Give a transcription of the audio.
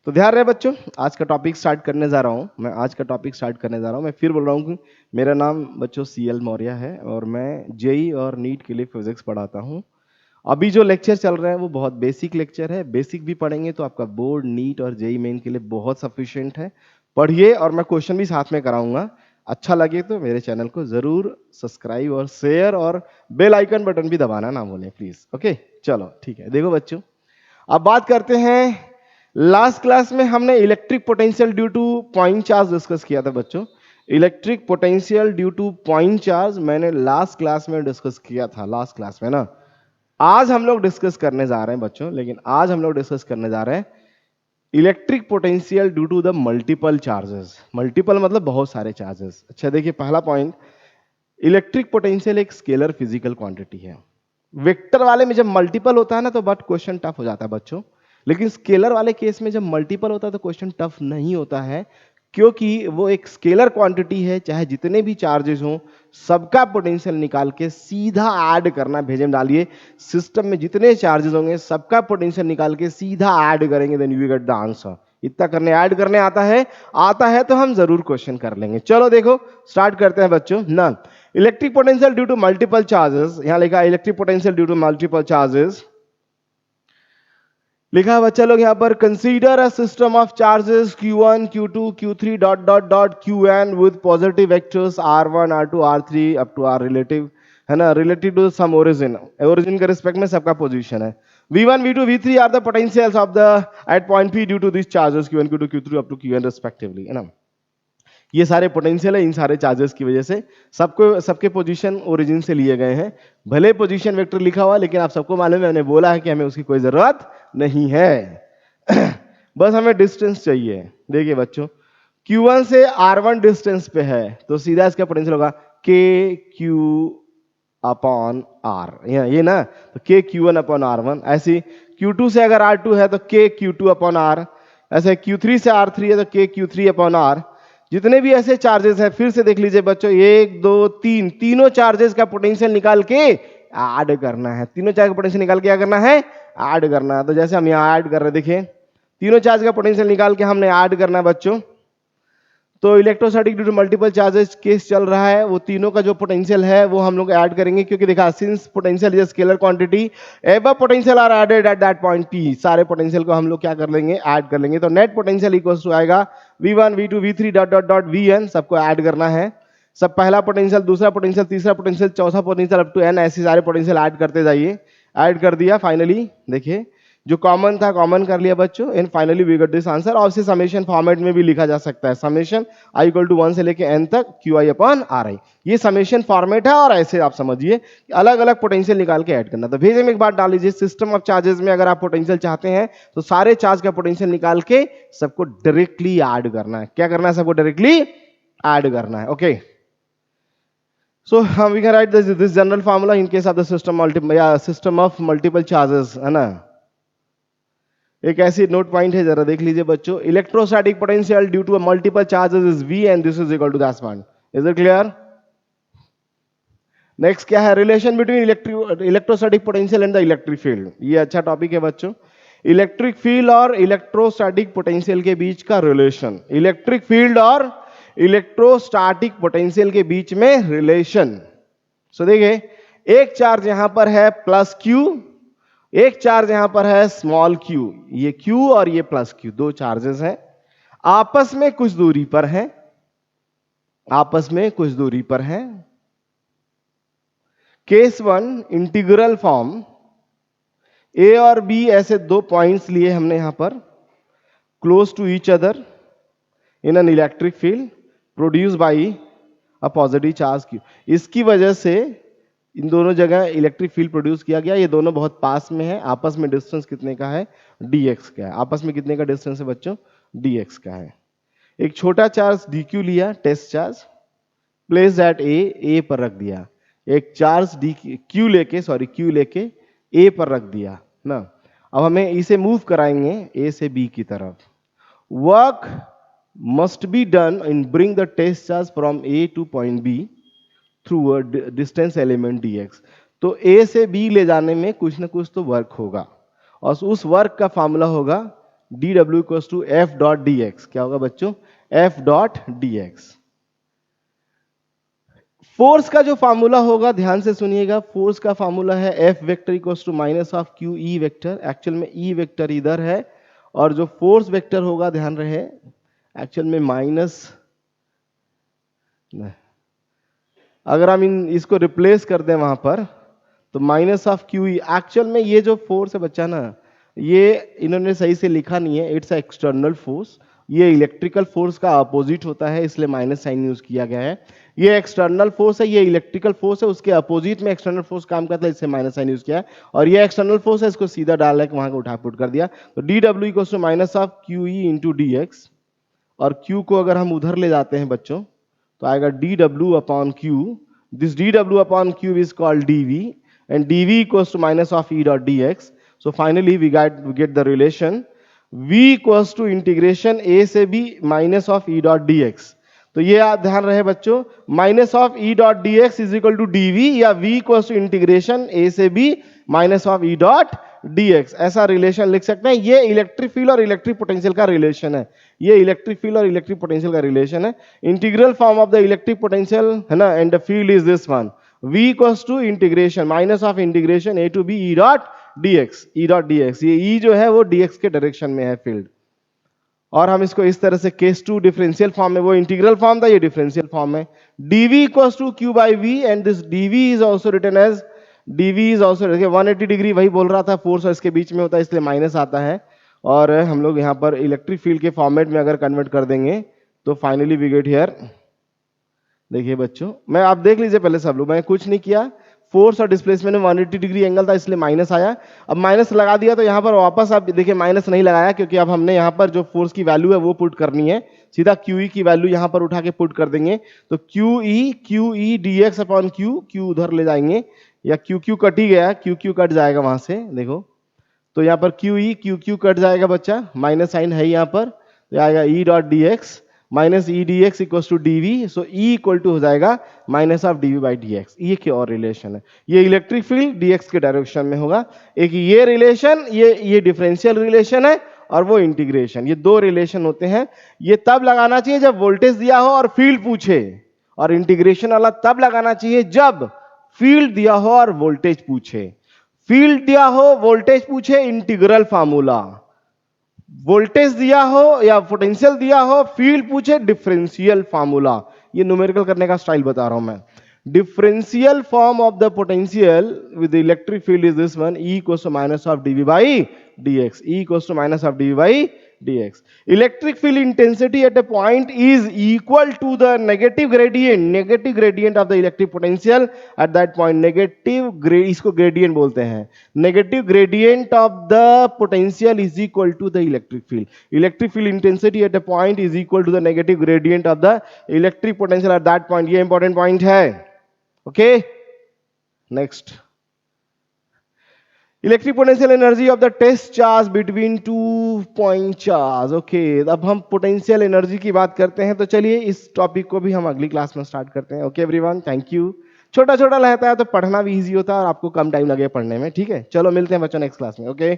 तो ध्यान रहे बच्चों, आज का टॉपिक स्टार्ट करने जा रहा हूँ। मैं फिर बोल रहा हूँ कि मेरा नाम बच्चों CL मौर्य है और मैं जेई और नीट के लिए फिजिक्स पढ़ाता हूँ। अभी जो लेक्चर चल रहा है वो बहुत बेसिक लेक्चर है। बेसिक भी पढ़ेंगे तो आपका बोर्ड, नीट और जेई मेन के लिए बहुत सफिशिएंट है। पढ़िए और मैं क्वेश्चन भी साथ में कराऊंगा। अच्छा लगे तो मेरे चैनल को जरूर सब्सक्राइब और शेयर और बेल आइकन बटन भी दबाना ना भूलें प्लीज। ओके, चलो ठीक है। देखो बच्चों, अब बात करते हैं। लास्ट क्लास में हमने electric potential due two point charge discuss किया था बच्चों। Electric potential due two point charge मैंने लास्ट क्लास में डिस्कस किया था, लास्ट क्लास में ना। आज हम लोग डिस्कस करने जा रहे हैं बच्चों, लेकिन आज हम लोग डिस्कस करने जा रहे हैं electric potential due to the multiple charges. Multiple मतलब बहुत सारे चार्जेस। अच्छा देखिए, पहला पॉइंट, इलेक्ट्रिक पोटेंशियल एक स्केलर फिजिकल क्वांटिटी है। वेक्टर वाले में जब मल्टीपल होता है ना तो बट क्वेश्चन टफ हो जाता है बच्चों, लेकिन स्केलर वाले केस में जब मल्टीपल होता है तो क्वेश्चन टफ नहीं होता है, क्योंकि वो एक स्केलर क्वांटिटी है। चाहे जितने भी चार्जेस हों, सबका पोटेंशियल निकाल के सीधा ऐड करना। भेजे में डालिए, सिस्टम में जितने चार्जेस होंगे सबका पोटेंशियल निकाल के सीधा ऐड करेंगे, then you get the answer. इतना करने, ऐड करने आता है तो हम जरूर क्वेश्चन कर लेंगे। चलो देखो, स्टार्ट करते हैं बच्चों ना। Electric potential due to multiple charges, यहां लिखा electric potential due to multiple charges. लिखा है बच्चा लोग यहां पर, consider a system of charges Q1, Q2, Q3 dot dot dot Qn with positive vectors R1, R2, R3 up to R relative, है ना, relative to some origin. Origin के respect में सबका पोजीशन है। V1, V2, V3 are the potentials of the at point P due to this charges Q1, Q2, Q3 up to Qn respectively, है ना। ये सारे पोटेंशियल है इन सारे चार्जेस की वजह से। सबके पोजीशन ओरिजिन से लिए गए हैं। भले पोजीशन वेक्टर लिखा हुआ, लेकिन आप सबको मालूम है, मैंने बोला है कि हमें उसकी कोई जरूरत नहीं है। बस हमें डिस्टेंस चाहिए। देखिए बच्चों, Q1 से R1 डिस्टेंस पे है तो सीधा इसका पोटेंशियल होगा KQ अपॉन R, ये ना, तो KQ1 अपॉन R1। ऐसे Q2 से अगर R2 है तो KQ2 अपॉन R। ऐसे Q3 से R3 है तो KQ3 अपॉन R। जितने भी ऐसे चार्जेस हैं, फिर से देख लीजिए बच्चों, 1 2 3, तीनों चार्जेस का पोटेंशियल निकाल के ऐड करना है। तीनों चार्ज का पोटेंशियल निकाल के क्या करना है, ऐड करना है। तो जैसे हम यहाँ ऐड कर रहे हैं, देखिए तीनों चार्ज का पोटेंशियल निकाल के हमने ऐड करना है बच्चों। तो electrostatic due to multiple charges case चल रहा है, वो तीनों का जो पोटेंशियल है वो हम लोग ऐड करेंगे, क्योंकि देखा, since potential is scalar quantity, above potential are added at that point P, सारे पोटेंशियल को हम लोग क्या कर लेंगे, ऐड कर लेंगे। तो नेट पोटेंशियल इक्वल्स टू आएगा V1, V2, V3 dot dot dot Vn, सबको ऐड करना है। सब पहला पोटेंशियल, दूसरा पोटेंशियल, तीसरा पोटेंशियल, चौथा पोटेंशियल अप टू n, ऐसे सारे पोटेंशियल ऐड करते जाइए। ऐड कर दिया, फाइनली देखिए जो कॉमन था कॉमन कर लिया बच्चों, and finally we get this answer. और इसे समेशन फॉर्मेट में भी लिखा जा सकता है, समेशन i इक्वल टू 1 से लेके n तक Qi अपॉन Ri। ये समेशन फॉर्मेट है, और ऐसे आप समझिए कि अलग अलग पोटेंशियल निकाल के ऐड करना। तो भेजे में एक बात डाल लीजिए, सिस्टम ऑफ चार्जेस में अगर आप पोटेंशियल चाहते हैं तो सारे चार्ज का पोटेंशियल निकाल के सबको डायरेक्टली ऐड करना है। क्या करना है, सबको डायरेक्टली ऐड करना है। Okay, so we can write this general formula in case of the system of multiple charges, है ना। एक ऐसी नोट पॉइंट है, जरा देख लीजिए बच्चों, electrostatic potential due to multiple charges is V and this is equal to that point. Is it clear? Next क्या है, relation between electrostatic potential and the electric field. ये अच्छा टॉपिक है बच्चों, इलेक्ट्रिक फील्ड और इलेक्ट्रोस्टैटिक पोटेंशियल के बीच का रिलेशन। इलेक्ट्रिक फील्ड और इलेक्ट्रोस्टैटिक पोटेंशियल के बीच में रिलेशन। सो देखिए, एक चार्ज यहां पर है प्लस Q, एक चार्ज यहां पर है स्मॉल q। ये q और ये प्लस q, दो चार्जेस हैं, आपस में कुछ दूरी पर हैं, आपस में कुछ दूरी पर हैं। Case one, integral form, a और b ऐसे दो पॉइंट्स लिए हमने यहां पर, close to each other in an electric field produce by a positive charge q। इसकी वजह से इन दोनों जगह इलेक्ट्रिक फील्ड प्रोड्यूस किया गया। ये दोनों बहुत पास में है, आपस में डिस्टेंस कितने का है, dx का है। आपस में कितने का डिस्टेंस है बच्चों, dx का है। एक छोटा चार्ज dq लिया, test charge, place at a पर रख दिया। एक चार्ज q लेके a पर रख दिया ना। अब हमें इसे मूव कराएंगे a से b की तरफ। Work must be done in bring the test charge from a to point b through a distance element dx। तो a से b ले जाने में कुछ ना कुछ तो वर्क होगा, और उस वर्क का फॉर्मूला होगा D W equals to F dot D X. क्या होगा बच्चों? F dot D X. Force का जो फार्मूला होगा ध्यान से सुनिएगा, फोर्स का फार्मूला है F vector equals to minus of Q E vector. Actual में ई वेक्टर इधर है और जो फोर्स वेक्टर होगा ध्यान रहे एक्चुअल में माइनस, अगर हम इसको रिप्लेस कर दें वहां पर तो minus of Q E. Actual में ये जो फोर्स है बच्चा ना, ये इन्होंने सही से लिखा नहीं है, इट्स एक्सटर्नल फोर्स। ये इलेक्ट्रिकल फोर्स का अपोजिट होता है, इसलिए माइनस साइन यूज किया गया है। ये एक्सटर्नल फोर्स है, ये इलेक्ट्रिकल फोर्स है, उसके अपोजिट में एक्सटर्नल फोर्स काम करता है, इससे माइनस साइन यूज किया है। और ये एक्सटर्नल फोर्स है, इसको सीधा डाल के वहां को उठा पुट कर दिया। तो D W equals to minus of Q E into D X, और क्यू को अगर हम उधर ले जाते हैं बच्चों तो आएगा D W upon Q. This D W upon Q is called D V, and dv equals to minus of e dot dx. So finally we get the relation v equals to integration a से b minus of e dot dx. तो ये आप ध्यान रहे बच्चों, minus of E dot D X is equal to DV, या v equals to integration a से b minus of E dot dx। ऐसा रिलेशन लिख सकते हैं। ये इलेक्ट्रिक फील्ड और इलेक्ट्रिक पोटेंशियल का रिलेशन है। ये इलेक्ट्रिक फील्ड और इलेक्ट्रिक पोटेंशियल का रिलेशन है। Integral form of the electric potential है ना, and the field is this one, v equals to integration minus of integration a to b e dot dx, e dot dx। ये e जो है वो dx के direction में है field. और हम इसको इस तरह से केस टू डिफरेंशियल फॉर्म में, वो इंटीग्रल फॉर्म था, ये डिफरेंशियल फॉर्म है। dv equals to q by v, and this dv is also written as dv is also 180 degree, वही बोल रहा था, फोर्स और इसके बीच में होता है इसलिए माइनस आता है। और हम लोग यहाँ पर इलेक्ट्रिक फील्ड के फॉर्मेट में अगर कन्वर्ट कर देंगे तो फाइनली वी गेट हियर। देखिए बच्चों, मैं आप देख लीजिए पहले सब लोग, मैं कुछ नहीं किया, फोर्स और डिस्प्लेसमेंट में 180 डिग्री एंगल था इसलिए माइनस आया। अब माइनस लगा दिया तो यहाँ पर वापस आप देखिए माइनस नहीं लगाया, क्योंकि अब हमने यहाँ पर जो फोर्स की वैल्यू है वो पुट करनी है, सीधा क्यू ई की वैल्यू यहाँ पर उठा के पुट कर देंगे। तो Q E D x upon Q उधर ले जाएंगे, या क्यू कट ही गया, क्यू कट जाएगा वहां से, देखो तो यहाँ पर क्यू कट जाएगा बच्चा, माइनस साइन है यहाँ पर, तो आएगा E dot D X minus E D X equal to D V. So E equal to हो जाएगा minus of D V by D X. ये क्या और रिलेशन है? ये इलेक्ट्रिक फील्ड डी एक्स के डायरेक्शन में होगा। एक ये रिलेशन, ये डिफरेंशियल रिलेशन है, और वो इंटीग्रेशन, ये दो रिलेशन होते हैं। ये तब लगाना चाहिए जब वोल्टेज दिया हो और फील्ड पूछे, और इंटीग्रेशन वाला तब लगाना चाहिए जब फील्ड दिया हो और वोल्टेज पूछे। फील्ड दिया हो, वोल्टेज पूछे, इंटीग्रल फार्मूला। वोल्टेज दिया हो या पोटेंशियल दिया हो, फील्ड पूछे, डिफरेंशियल फार्मूला। ये न्यूमेरिकल करने का स्टाइल बता रहा हूं मैं। Differential form of the potential with electric field is this one, E equals to minus of dV by dx, E equals to minus of dV by dx. Electric field intensity at a point is equal to the negative gradient of the electric potential at that point. इसको gradient बोलते हैं। Negative gradient of the potential is equal to the electric field. Electric field intensity at a point is equal to the negative gradient of the electric potential at that point. ये important point है। Okay? Next. Electric potential energy of the test charge between 2 point charge. Okay, अब हम potential energy की बात करते हैं, तो चलिए इस टॉपिक को भी हम अगली क्लास में स्टार्ट करते हैं। Okay everyone, thank you. छोटा छोटा रहता है तो पढ़ना भी इजी होता है और आपको कम टाइम लगे पढ़ने में। ठीक है, चलो मिलते हैं बच्चों नेक्स्ट क्लास में। ओके।